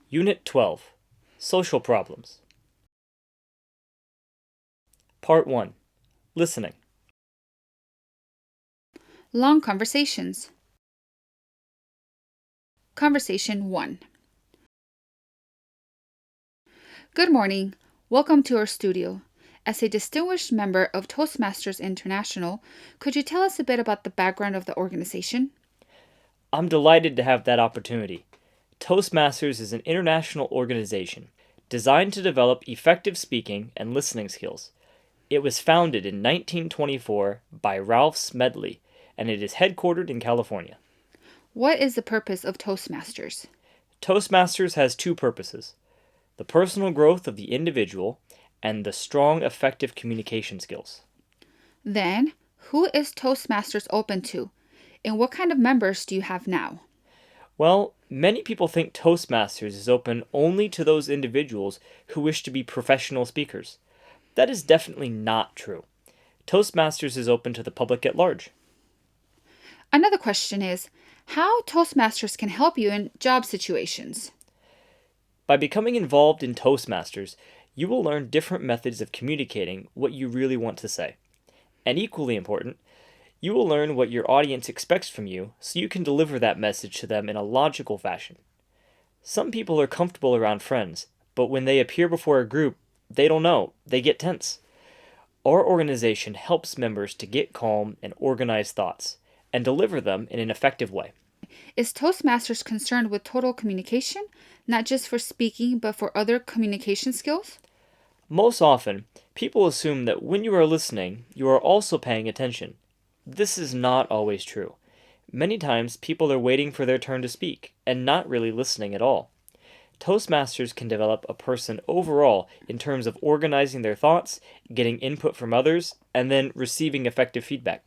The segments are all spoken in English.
Unit 12, Social Problems. Part 1, Listening. Long conversations. Conversation 1. Good morning. Welcome to our studio. As a distinguished member of Toastmasters International, could you tell us a bit about the background of the organization? I'm delighted to have that opportunity. Toastmasters is an international organization designed to develop effective speaking and listening skills. It was founded in 1924 by Ralph Smedley, and it is headquartered in California. What is the purpose of Toastmasters? Toastmasters has two purposes: the personal growth of the individual and the strong, effective communication skills. Then, who is Toastmasters open to, and what kind of members do you have now? Well, many people think Toastmasters is open only to those individuals who wish to be professional speakers. That is definitely not true. Toastmasters is open to the public at large. Another question is, how Toastmasters can help you in job situations. By becoming involved in Toastmasters, you will learn different methods of communicating what you really want to say. And equally important, you will learn what your audience expects from you so you can deliver that message to them in a logical fashion. Some people are comfortable around friends, but when they appear before a group, they don't know, they get tense. Our organization helps members to get calm and organize thoughts, and deliver them in an effective way. Is Toastmasters concerned with total communication, not just for speaking, but for other communication skills? Most often, people assume that when you are listening, you are also paying attention. This is not always true. Many times, people are waiting for their turn to speak, and not really listening at all. Toastmasters can develop a person overall in terms of organizing their thoughts, getting input from others, and then receiving effective feedback.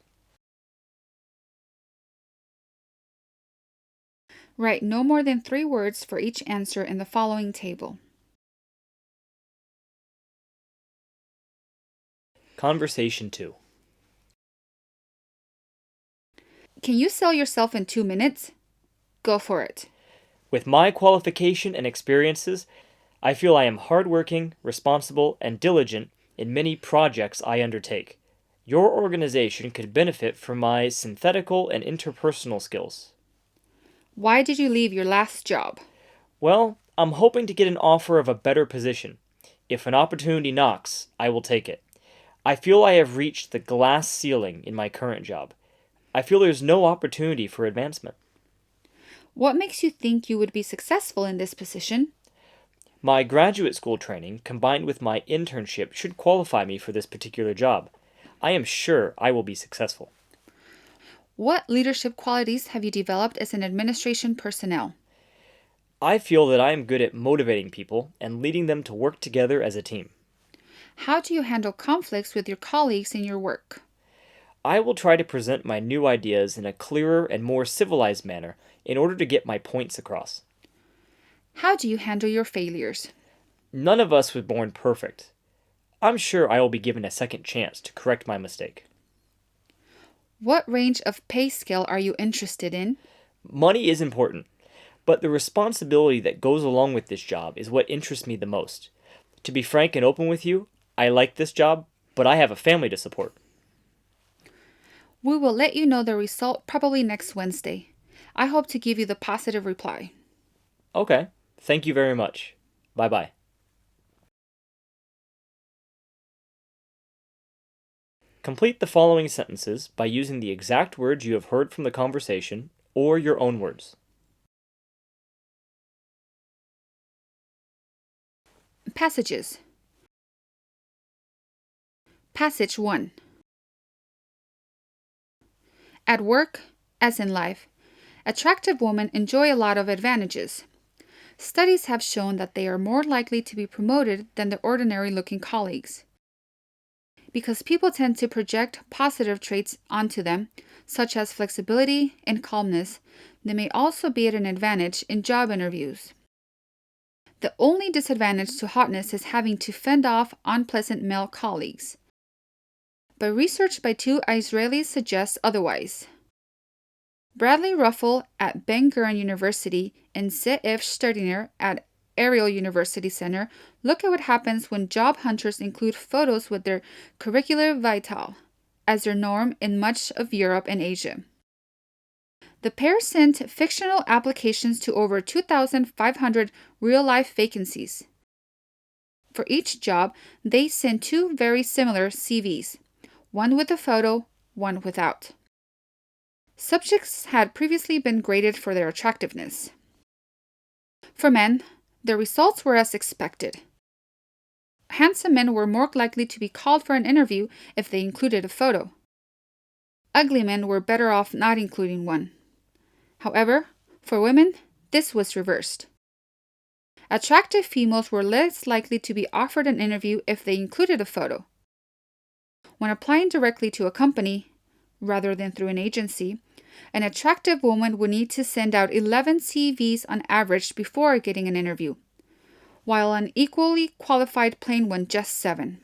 Write no more than 3 words for each answer in the following table. Conversation 2. Can you sell yourself in 2 minutes? Go for it. With my qualification and experiences, I feel I am hardworking, responsible, and diligent in many projects I undertake. Your organization could benefit from my synthetical and interpersonal skills. Why did you leave your last job? Well, I'm hoping to get an offer of a better position. If an opportunity knocks, I will take it. I feel I have reached the glass ceiling in my current job. I feel there's no opportunity for advancement. What makes you think you would be successful in this position? My graduate school training combined with my internship should qualify me for this particular job. I am sure I will be successful. What leadership qualities have you developed as an administration personnel? I feel that I am good at motivating people and leading them to work together as a team. How do you handle conflicts with your colleagues in your work? I will try to present my new ideas in a clearer and more civilized manner in order to get my points across. How do you handle your failures? None of us was born perfect. I'm sure I will be given a second chance to correct my mistake. What range of pay scale are you interested in? Money is important, but the responsibility that goes along with this job is what interests me the most. To be frank and open with you, I like this job, but I have a family to support. We will let you know the result probably next Wednesday. I hope to give you the positive reply. Okay, thank you very much. Bye-bye. Complete the following sentences by using the exact words you have heard from the conversation or your own words. Passages. Passage 1. At work, as in life, attractive women enjoy a lot of advantages. Studies have shown that they are more likely to be promoted than their ordinary-looking colleagues. Because people tend to project positive traits onto them, such as flexibility and calmness, they may also be at an advantage in job interviews. The only disadvantage to hotness is having to fend off unpleasant male colleagues. But research by 2 Israelis suggests otherwise. Bradley Ruffel at Ben Gurion University and Ze'ev Sterdiner at Ariel University Center look at what happens when job hunters include photos with their curricula vitae as their norm in much of Europe and Asia. The pair sent fictional applications to over 2,500 real-life vacancies. For each job, they sent two very similar CVs, one with a photo, one without. Subjects had previously been graded for their attractiveness. For men, the results were as expected. Handsome men were more likely to be called for an interview if they included a photo. Ugly men were better off not including one. However, for women, this was reversed. Attractive females were less likely to be offered an interview if they included a photo. When applying directly to a company, rather than through an agency, an attractive woman would need to send out 11 CVs on average before getting an interview, while an equally qualified plain one just 7.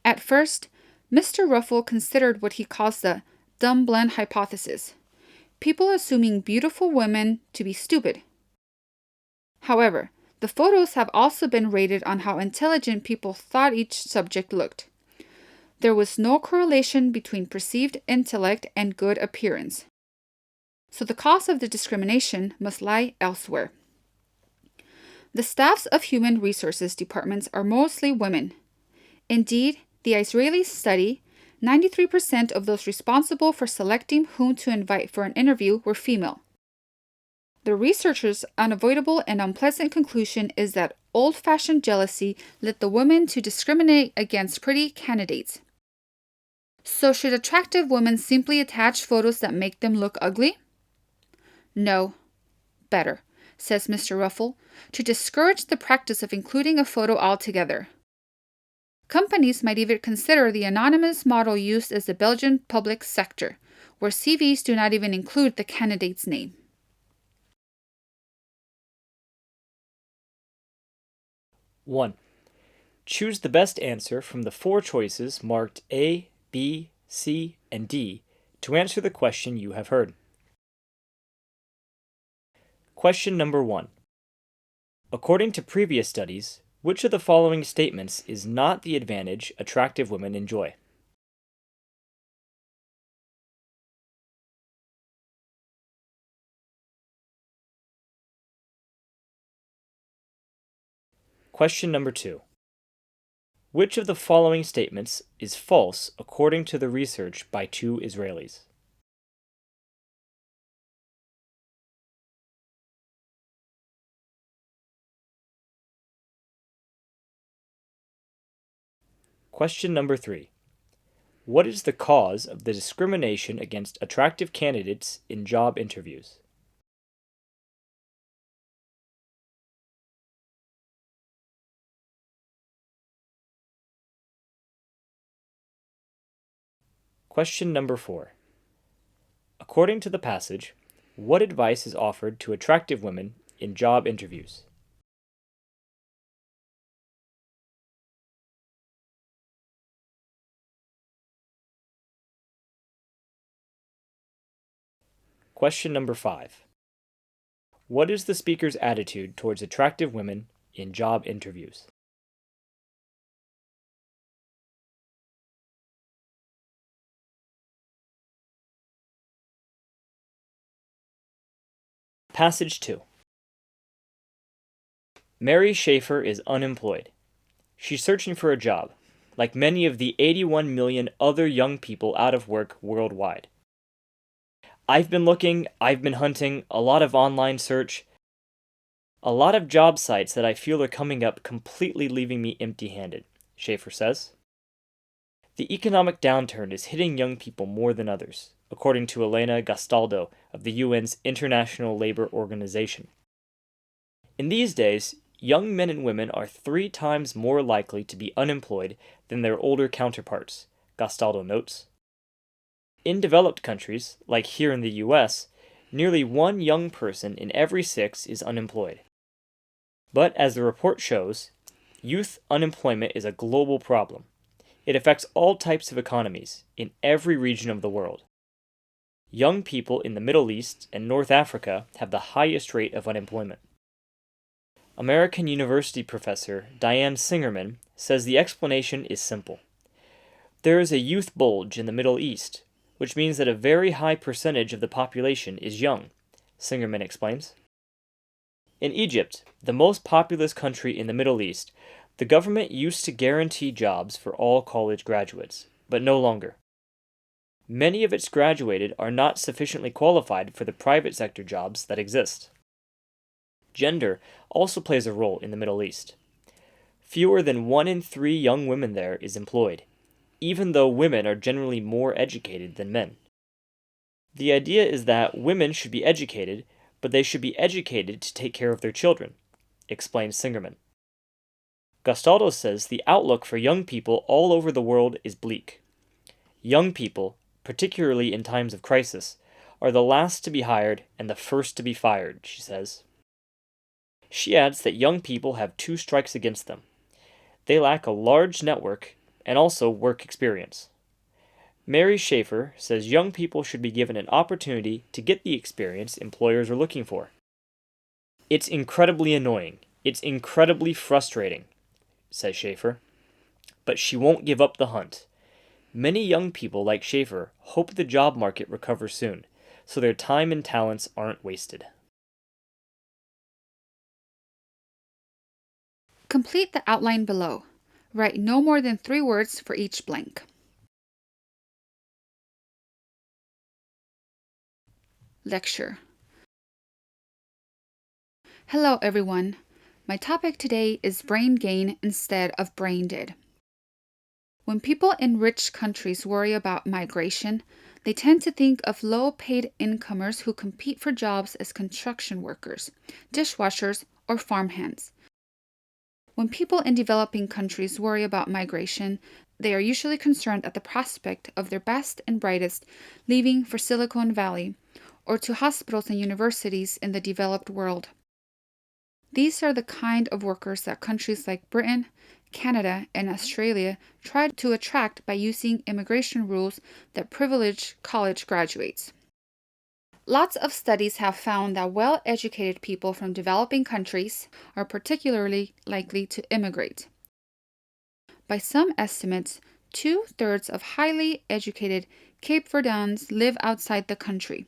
At first, Mr. Ruffle considered what he calls the dumb blend hypothesis, people assuming beautiful women to be stupid. However, the photos have also been rated on how intelligent people thought each subject looked. There was no correlation between perceived intellect and good appearance. So the cause of the discrimination must lie elsewhere. The staffs of human resources departments are mostly women. Indeed, the Israeli study, 93% of those responsible for selecting whom to invite for an interview were female. The researchers' unavoidable and unpleasant conclusion is that old-fashioned jealousy led the women to discriminate against pretty candidates. So should attractive women simply attach photos that make them look ugly? No. Better, says Mr. Ruffle, to discourage the practice of including a photo altogether. Companies might even consider the anonymous model used as the Belgian public sector, where CVs do not even include the candidate's name. One. Choose the best answer from the 4 choices marked A, B, C, and D to answer the question you have heard. Question number 1. According to previous studies, which of the following statements is not the advantage attractive women enjoy? Question number 2. Which of the following statements is false according to the research by 2 Israelis? Question number 3. What is the cause of the discrimination against attractive candidates in job interviews? Question number 4. According to the passage, what advice is offered to attractive women in job interviews? Question number 5. What is the speaker's attitude towards attractive women in job interviews? Passage 2. Mary Schaefer is unemployed. She's searching for a job, like many of the 81 million other young people out of work worldwide. I've been looking, I've been hunting, a lot of online search, a lot of job sites that I feel are coming up completely leaving me empty-handed, Schaefer says. The economic downturn is hitting young people more than others, according to Elena Gastaldo of the UN's International Labour Organization. In these days, young men and women are 3 times more likely to be unemployed than their older counterparts, Gastaldo notes. In developed countries, like here in the US, nearly 1 young person in every 6 is unemployed. But as the report shows, youth unemployment is a global problem. It affects all types of economies in every region of the world. Young people in the Middle East and North Africa have the highest rate of unemployment. American University professor Diane Singerman says the explanation is simple. There is a youth bulge in the Middle East, which means that a very high percentage of the population is young, Singerman explains. In Egypt, the most populous country in the Middle East, the government used to guarantee jobs for all college graduates, but no longer. Many of its graduated are not sufficiently qualified for the private sector jobs that exist. Gender also plays a role in the Middle East. Fewer than 1 in 3 young women there is employed, even though women are generally more educated than men. The idea is that women should be educated, but they should be educated to take care of their children, explains Singerman. Gastaldo says the outlook for young people all over the world is bleak. Young people, particularly in times of crisis, are the last to be hired and the first to be fired, she says. She adds that young people have 2 strikes against them. They lack a large network and also work experience. Mary Schaefer says young people should be given an opportunity to get the experience employers are looking for. It's incredibly annoying. It's incredibly frustrating, says Schaefer. But she won't give up the hunt. Many young people like Schaefer hope the job market recovers soon, so their time and talents aren't wasted. Complete the outline below. Write no more than 3 words for each blank. Lecture. Hello everyone. My topic today is brain gain instead of brain dead. When people in rich countries worry about migration, they tend to think of low-paid incomers who compete for jobs as construction workers, dishwashers, or farmhands. When people in developing countries worry about migration, they are usually concerned at the prospect of their best and brightest leaving for Silicon Valley or to hospitals and universities in the developed world. These are the kind of workers that countries like Britain, Canada, and Australia try to attract by using immigration rules that privilege college graduates. Lots of studies have found that well-educated people from developing countries are particularly likely to immigrate. By some estimates, 2/3 of highly educated Cape Verdeans live outside the country.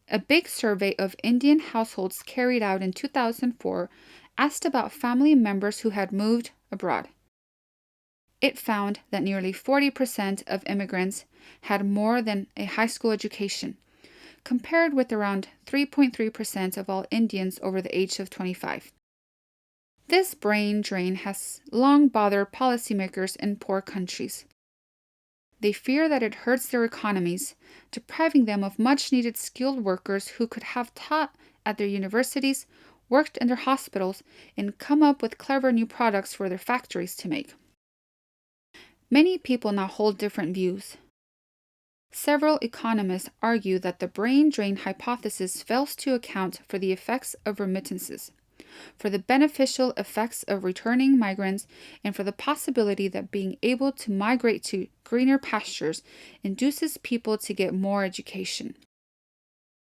A big survey of Indian households carried out in 2004 asked about family members who had moved abroad. It found that nearly 40% of immigrants had more than a high school education, compared with around 3.3% of all Indians over the age of 25. This brain drain has long bothered policymakers in poor countries. They fear that it hurts their economies, depriving them of much-needed skilled workers who could have taught at their universities, worked in their hospitals, and come up with clever new products for their factories to make. Many people now hold different views. Several economists argue that the brain drain hypothesis fails to account for the effects of remittances, for the beneficial effects of returning migrants, and for the possibility that being able to migrate to greener pastures induces people to get more education.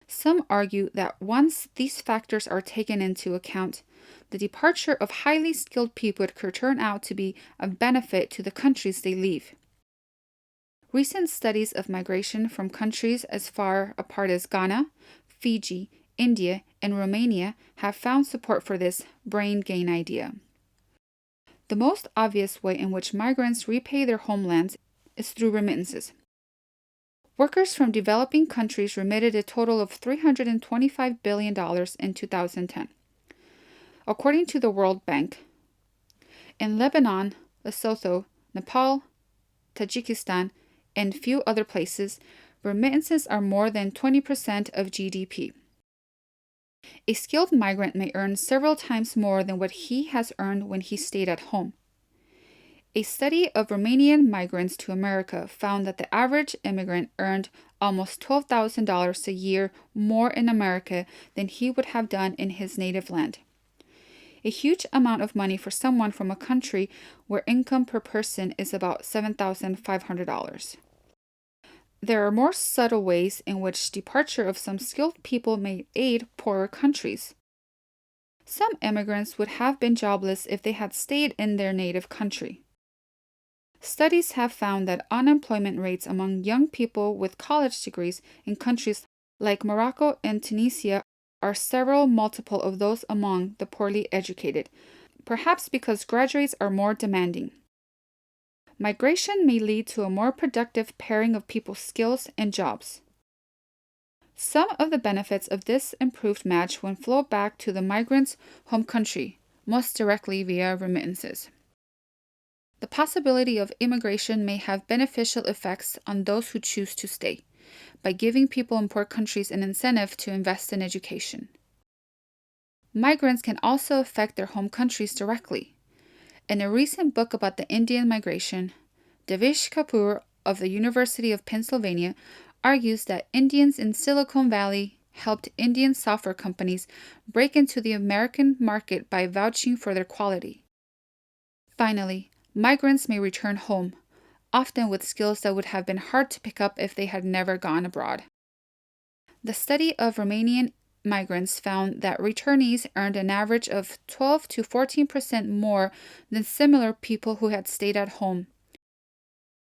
Some argue that once these factors are taken into account, the departure of highly skilled people could turn out to be of benefit to the countries they leave. Recent studies of migration from countries as far apart as Ghana, Fiji, India, and Romania have found support for this brain gain idea. The most obvious way in which migrants repay their homelands is through remittances. Workers from developing countries remitted a total of $325 billion in 2010. According to the World Bank, in Lebanon, Lesotho, Nepal, Tajikistan, and few other places, remittances are more than 20% of GDP. A skilled migrant may earn several times more than what he has earned when he stayed at home. A study of Romanian migrants to America found that the average immigrant earned almost $12,000 a year more in America than he would have done in his native land. A huge amount of money for someone from a country where income per person is about $7,500. There are more subtle ways in which departure of some skilled people may aid poorer countries. Some immigrants would have been jobless if they had stayed in their native country. Studies have found that unemployment rates among young people with college degrees in countries like Morocco and Tunisia are several multiple of those among the poorly educated, perhaps because graduates are more demanding. Migration may lead to a more productive pairing of people's skills and jobs. Some of the benefits of this improved match will flow back to the migrant's home country, most directly via remittances. The possibility of immigration may have beneficial effects on those who choose to stay, by giving people in poor countries an incentive to invest in education. Migrants can also affect their home countries directly. In a recent book about the Indian migration, Devish Kapoor of the University of Pennsylvania argues that Indians in Silicon Valley helped Indian software companies break into the American market by vouching for their quality. Finally, migrants may return home, often with skills that would have been hard to pick up if they had never gone abroad. The study of Romanian migrants found that returnees earned an average of 12 to 14% more than similar people who had stayed at home.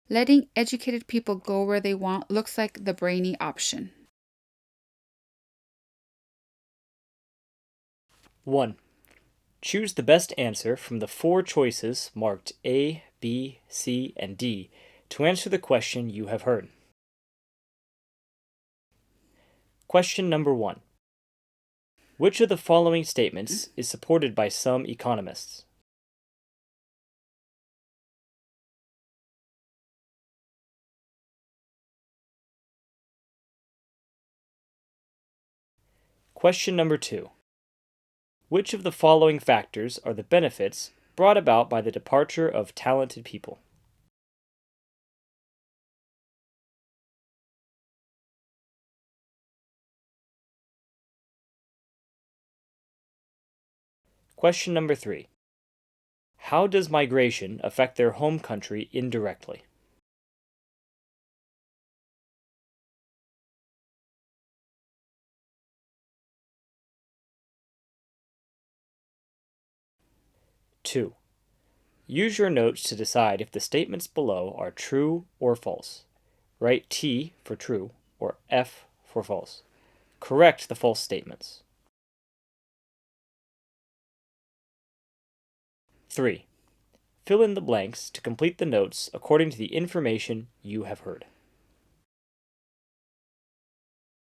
Letting educated people go where they want looks like the brainy option. 1. Choose the best answer from the 4 choices marked A, B, C, and D to answer the question you have heard. Question number 1. Which of the following statements is supported by some economists? Question number 2. Which of the following factors are the benefits brought about by the departure of talented people? Question number 3. How does migration affect their home country indirectly? Two. Use your notes to decide if the statements below are true or false. Write T for true or F for false. Correct the false statements. 3. Fill in the blanks to complete the notes according to the information you have heard.